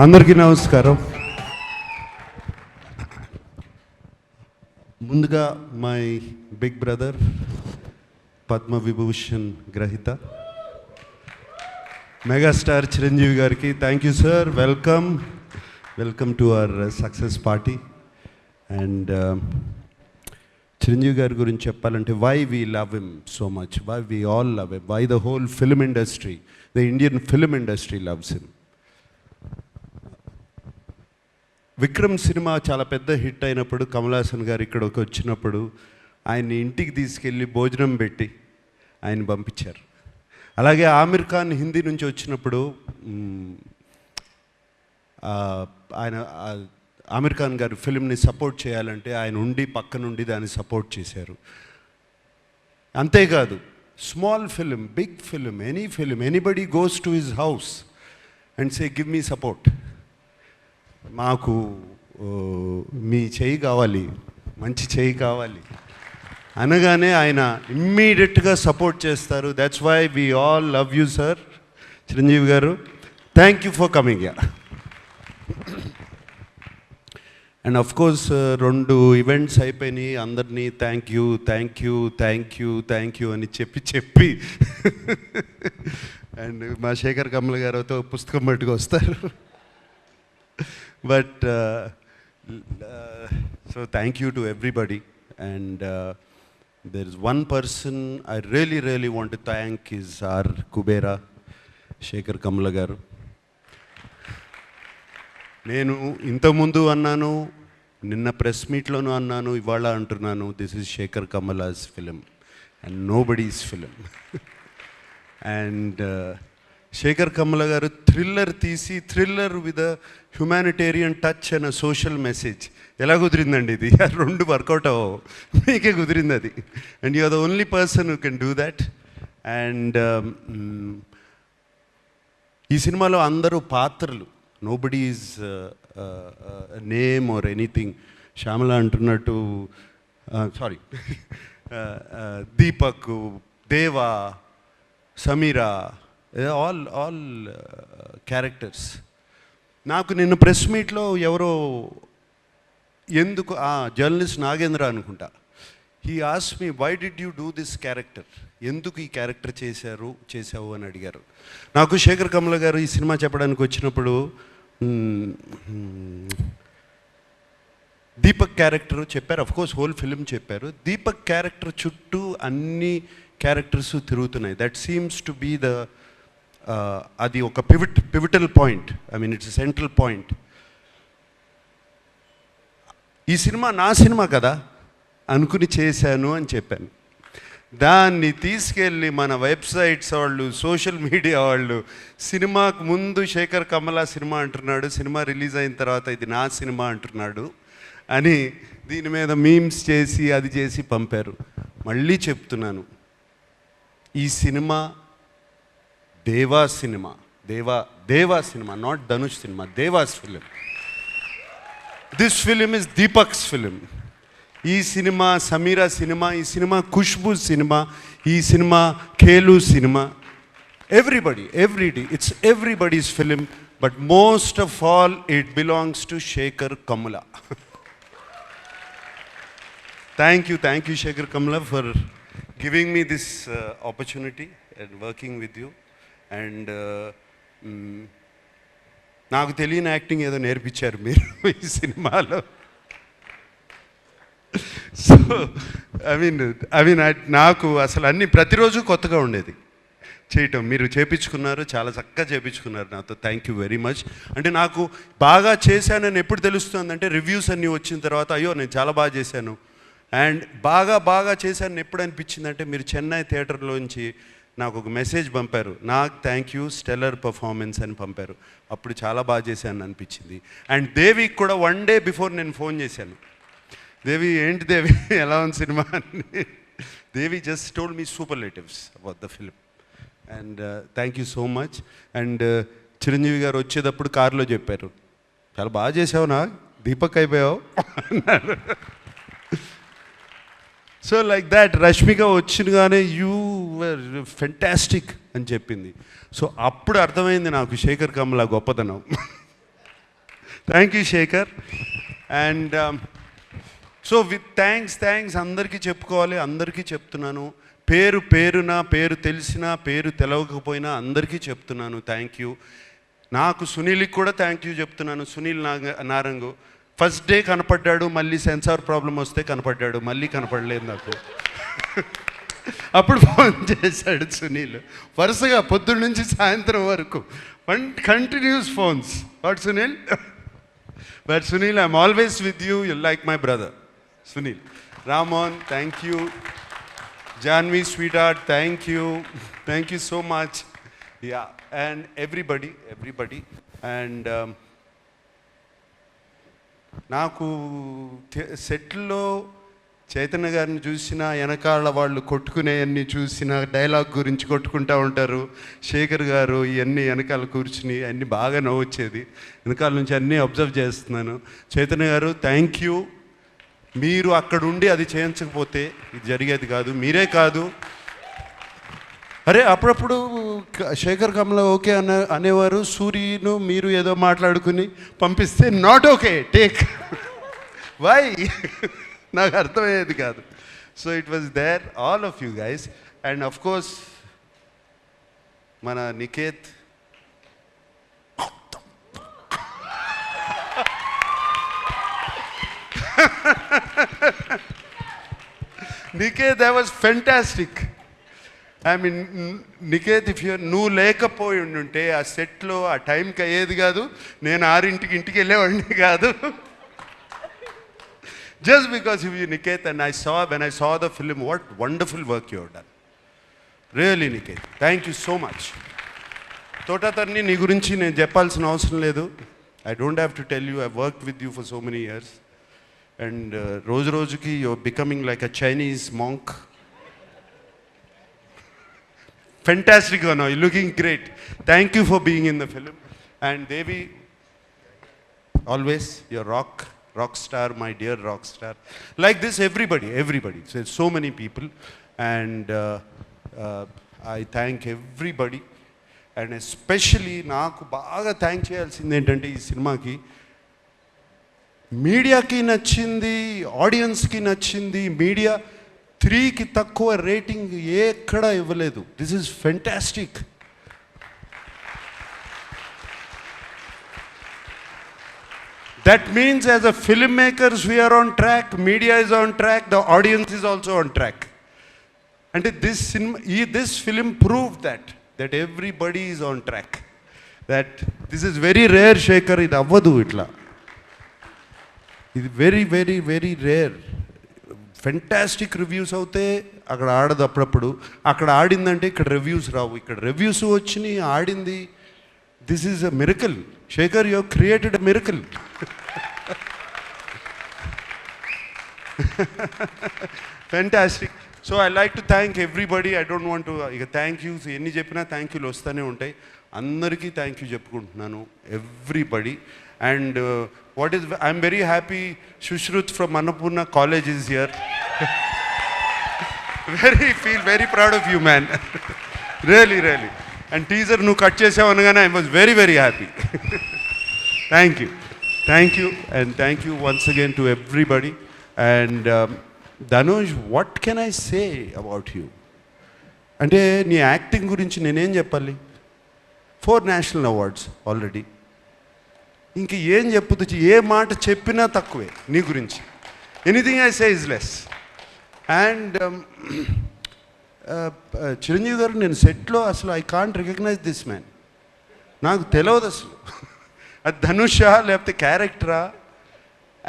అందరికీ నమస్కారం. ముందుగా my big brother Padma Vibhushan గ్రహీత మెగాస్టార్ చిరంజీవి గారికి thank you sir. Welcome to our success party. And Chiranjeevi గారి గురించి చెప్పాలంటే why we love him so much, why we all love him, why the whole film industry, the Indian film industry loves him. Vikram cinema చాలా పెద్ద hit అయినప్పుడు కమల్ హాసన్ గారు ఇక్కడికి వచ్చినప్పుడు ఆయన్ని ఇంటికి తీసుకెళ్ళి భోజనం పెట్టి ఆయన పంపించారు. అలాగే ఆమిర్ ఖాన్ హిందీ నుంచి వచ్చినప్పుడు ఆయన ఆమిర్ ఖాన్ గారు ఫిల్మ్ని సపోర్ట్ చేయాలంటే ఆయన ఉండి పక్క నుండి దాన్ని సపోర్ట్ చేశారు. అంతేకాదు small film, big film, any film, anybody goes to his house and say give me support, మాకు మీ చేయి కావాలి, మంచి చేయి కావాలి అనగానే ఆయన ఇమ్మీడియట్గా సపోర్ట్ చేస్తారు. That's why we all love you sir Chiranjeevi garu. Thank you for coming yeah. And of course 2 events అయిపోయినాయి. అందరినీ థ్యాంక్ యూ అని చెప్పి అండ్ మా శేఖర్ కమల గారితో పుస్తకం పట్టుకు వస్తారు. But so thank you to everybody. And there is one person I really want to thank is our Kubera Shekhar Kamala garu. నేను ఇంతకుముందు అన్నాను, నిన్న ప్రెస్ మీట్లోనూ అన్నాను, ఇవాళ అంటున్నాను, this is Sekhar Kammula's film and nobody's film. And Sekhar Kammula garu thriller తీసి, thriller with a humanitarian touch and a social message. ఎలా కుదిరిందండి ఇది? 2 వర్కౌట్ అవ్వవు, మీకే కుదిరింది అది. And you are the only person who can do that. And ఈ సినిమాలో అందరూ పాత్రలు, nobody is name or anything. Shyamala అంటున్నట్టు, sorry, Deepak, Deva, Sameera, all characters. నాకు నిన్న ప్రెస్ మీట్లో ఎవరో ఎందుకు జర్నలిస్ట్ నాగేంద్ర అనుకుంటా, he ask me why did you do this character, ఎందుకు ఈ క్యారెక్టర్ చేసావు అని అడిగారు. నాకు శేఖర్ కమల గారు ఈ సినిమా చెప్పడానికి వచ్చినప్పుడు దీపక్ క్యారెక్టర్ చెప్పారు, అఫ్కోర్స్ హోల్ ఫిలిం చెప్పారు. దీపక్ క్యారెక్టర్ చుట్టూ అన్ని క్యారెక్టర్స్ తిరుగుతున్నాయి. That seems to be the అది ఒక pivotal point, I mean it's central point. ఈ సినిమా నా సినిమా కదా అనుకుని చేశాను అని చెప్పాను. దాన్ని తీసుకెళ్ళి మన వెబ్సైట్స్ వాళ్ళు, సోషల్ మీడియా వాళ్ళు, సినిమాకు ముందు శేఖర్ కమలా సినిమా అంటున్నాడు, సినిమా రిలీజ్ అయిన తర్వాత ఇది నా సినిమా అంటున్నాడు అని దీని మీద మీమ్స్ చేసి అది చేసి పంపారు. మళ్ళీ చెప్తున్నాను, ఈ సినిమా దేవా సినిమా, దేవా సినిమా, నాట్ ధనుష్ సినిమా, Deva's film. This film is Deepak's film. ఈ సినిమా సమీరా సినిమా, ఈ సినిమా ఖుష్బూ సినిమా, ఈ సినిమా ఖేలు సినిమా. Everybody, it's everybody's film, but most of all it belongs to Sekhar Kammula. Thank you Sekhar Kammula for giving me this opportunity and working with you. And నాకు తెలియని యాక్టింగ్ ఏదో నేర్పించారు మీరు ఈ సినిమాలో. సో ఐ మీన్ నాకు అసలు అన్నీ ప్రతిరోజు కొత్తగా ఉండేది చేయటం. మీరు చేయించుకున్నారు, చాలా చక్కగా చేయించుకున్నారు నాతో. Thank you very much. అంటే నాకు బాగా చేశానని ఎప్పుడు తెలుస్తుందంటే రివ్యూస్ అన్నీ వచ్చిన తర్వాత, అయ్యో నేను చాలా బాగా చేశాను. అండ్ బాగా చేశాను ఎప్పుడు అనిపించిందంటే, మీరు చెన్నై థియేటర్లోంచి నాకు ఒక మెసేజ్ పంపారు, నాకు థ్యాంక్ యూ స్టెల్లర్ పర్ఫార్మెన్స్ అని పంపారు. అప్పుడు చాలా బాగా చేశాను అనిపించింది. అండ్ దేవికి కూడా 1 డే బిఫోర్ నేను ఫోన్ చేశాను, దేవి ఏంటి దేవి ఎలా ఉంది సినిమా అని. Devi just told me superlatives about the film. And thank you so much. And Chiranjeevi garu వచ్చేటప్పుడు కారులో చెప్పారు, చాలా బాగా చేసావు, నా దీపక్ అయిపోయావు అన్నారు. సో లైక్ దాట్ రష్మిక వచ్చినగానే యూ వర్ ఫెంటాస్టిక్ అని చెప్పింది. సో అప్పుడు అర్థమైంది నాకు శేఖర్ కమల గొప్పతనం. Thank you Sekhar. And so with thanks అందరికీ చెప్పుకోవాలి, అందరికీ చెప్తున్నాను. పేరున పేరు తెలిసినా పేరు తెలవకపోయినా అందరికీ చెప్తున్నాను థ్యాంక్ యూ. నాకు సునీల్కి కూడా థ్యాంక్ యూ చెప్తున్నాను. సునీల్ నారంగు ఫస్ట్ డే కనపడ్డాడు, మళ్ళీ సెన్సార్ ప్రాబ్లం వస్తే కనపడ్డాడు, మళ్ళీ కనపడలేదు నాకు. అప్పుడు ఫోన్ చేశాడు సునీల్, వరుసగా పొద్దున్న నుంచి సాయంత్రం వరకు continuous phones. What Sunil? But Sunil, I'm always with you, you like my brother Sunil. రామోన్, thank you. Janhvi sweetheart, thank you so much. Yeah, and everybody. And నాకు సెట్లో చైతన్య గారిని చూసిన, వెనకాల వాళ్ళు కొట్టుకునేవన్నీ చూసిన, డైలాగ్ గురించి కొట్టుకుంటూ ఉంటారు. శేఖర్ గారు ఇవన్నీ వెనకాల కూర్చుని అన్నీ బాగా నవ్వొచ్చేది. వెనకాల నుంచి అన్నీ అబ్జర్వ్ చేస్తున్నాను. చైతన్య గారు థ్యాంక్ యూ. మీరు అక్కడ ఉండి అది చేయించకపోతే ఇది జరిగేది కాదు. మీరే కాదు, అరే అప్పుడప్పుడు శేఖర్ కమల ఓకే అనేవారు, సూర్యను మీరు ఏదో మాట్లాడుకుని పంపిస్తే నాట్ ఓకే టేక్ వై నాకు అర్థమయ్యేది కాదు. So it was there all of you guys. And of course మన Niketh, Niketh, that was fantastic. I mean Niketh, నువ్వు లేకపోయి ఉంటే ఆ సెట్లో ఆ టైంకి అయ్యేది కాదు. నేను 6ంటికి ఇంటికి వెళ్ళేవాడిని కాదు. Just because you Niket. And when I saw the film, what wonderful work you have done. Really Niket, thank you so much. తోటతర్ని నీ గురించి నేను చెప్పాల్సిన అవసరం లేదు. I don't have to tell you, I've worked with you for so many years. And రోజుకి you're becoming like a Chinese monk. Fantastic one, you're looking great. Thank you for being in the film. And Devi, always your rock star, my dear rock star. Like this, everybody. So many people. And I thank everybody. And especially నాకు బాగా thank చేయాల్సింది ఏంటంటే, ఈ సినిమాకి మీడియాకి నచ్చింది, ఆడియన్స్కి నచ్చింది. మీడియా 3కి తక్కువ రేటింగ్ ఎక్కడా ఇవ్వలేదు. This is fantastic. That means as a film makers we are on track, media is on track, the audience is also on track. అంటే this film prove that everybody is on track. That this is very rare, Shekhar. ఇది అవ్వదు ఇట్లా. ఇది very rare. Fantastic reviews అవుతే అక్కడ ఆడదు. అప్పుడప్పుడు అక్కడ ఆడిందంటే ఇక్కడ రివ్యూస్ రావు. ఇక్కడ రివ్యూస్ వచ్చినాయి, ఆడింది. This is a miracle. Shekhar, you have created a miracle. Fantastic. So I like to thank everybody. I don't want to, ఇక థ్యాంక్ యూస్ ఎన్ని చెప్పినా థ్యాంక్ యూలు వస్తూనే ఉంటాయి. అందరికీ థ్యాంక్ యూ చెప్పుకుంటున్నాను, everybody. And I'm very happy Sushruth from Annapurna college is here. Feel very proud of you man. Really. And teaser నువ్వు cut చేసావు అనగానే I was very happy. Thank you. And thank you once again to everybody. And Dhanush, what can I say about you? అంటే నీ acting గురించి నేనేం చెప్పాలి? 4 national awards already. ఇంక ఏం చెప్పొచ్చు? ఏ మాట చెప్పినా తక్కువే నీ గురించి. Anything I say is less. And Chiranjeevi గారు, నేను సెట్లో అసలు I can't recognise this man. నాకు తెలియదు అసలు అది ధనుషా లేకపోతే క్యారెక్టరా.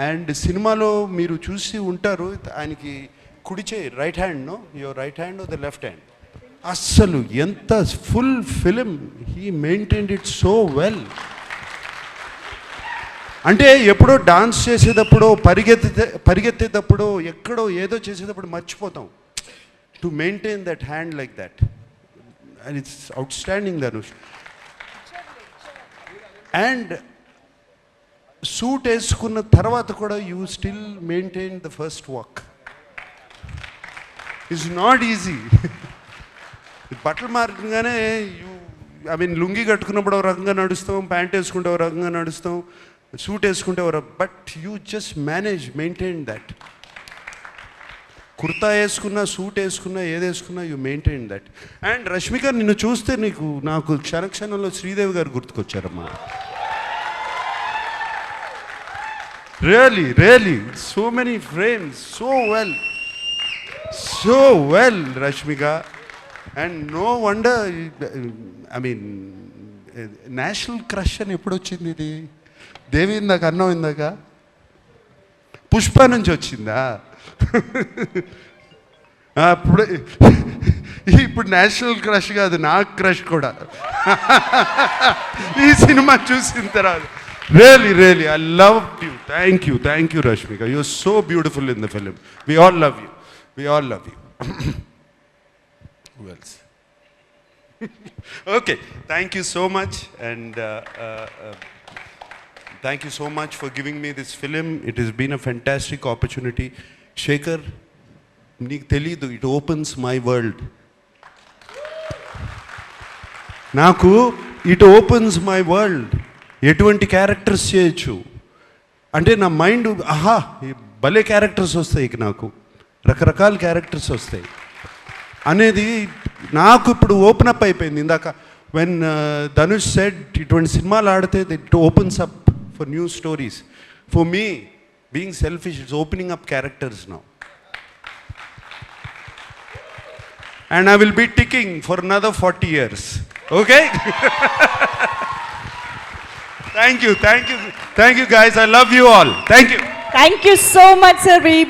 అండ్ సినిమాలో మీరు చూసి ఉంటారు, ఆయనకి కుడిచే right hand, your right hand the left hand. అస్సలు ఎంత full film he maintained it so well. అంటే ఎప్పుడో డాన్స్ చేసేటప్పుడు, పరిగెత్తేటప్పుడు, ఎక్కడో ఏదో చేసేటప్పుడు మర్చిపోతాం. To maintain that hand like that, and it's outstanding Dhanush. And suit వేసుకున్న తర్వాత కూడా you still maintain the first walk. It's not easy. బట్టలు మారగానే లుంగి కట్టుకున్నప్పుడు ఒక రకంగా నడుస్తాం, ప్యాంట్ వేసుకుంటే ఒక రకంగా నడుస్తాం, సూట్ వేసుకుంటే ఎవరో, but you just maintain that. Kurta వేసుకున్నా, సూట్ వేసుకున్నా, ఏది వేసుకున్నా you maintain that. And Rashmika, నిన్ను చూస్తే నాకు క్షణక్షణంలో శ్రీదేవి గారు గుర్తుకొచ్చారమ్మా. Really so many frames, so well Rashmika. And no wonder, I mean national crush అని ఎప్పుడు వచ్చింది ఇది? దేవి ఇందాక అన్నం, ఇందాక పుష్ప నుంచి వచ్చిందా? అప్పుడు ఇప్పుడు నేషనల్ క్రష్ కాదు, నాకు క్రష్ కూడా ఈ సినిమా చూసిన తర్వాత. Really I love you. Thank you Rashmika. You are so beautiful in the film. We all love you. Who else? Okay, thank you so much, and thank you so much for giving me this film. It has been a fantastic opportunity. Shekhar, నీకు తెలీదు, it opens my world. నాకు it opens my world. ఎటువంటి characters చేయొచ్చు అంటే నా mind, ఆహా భలే characters వస్తాయి, నాకు రకరకాల క్యారెక్టర్స్ వస్తాయి అనేది నాకు ఇప్పుడు ఓపెన్ అప్ అయిపోయింది. ఇందాక వెన్ ధనుష్ సెడ్ ఇటువంటి సినిమాలు ఆడితే it opens up for new stories. For me being selfish, it's opening up characters now. And I will be ticking for another 40 years. Okay? Thank you guys. I love you all. Thank you. Thank you so much, sir. We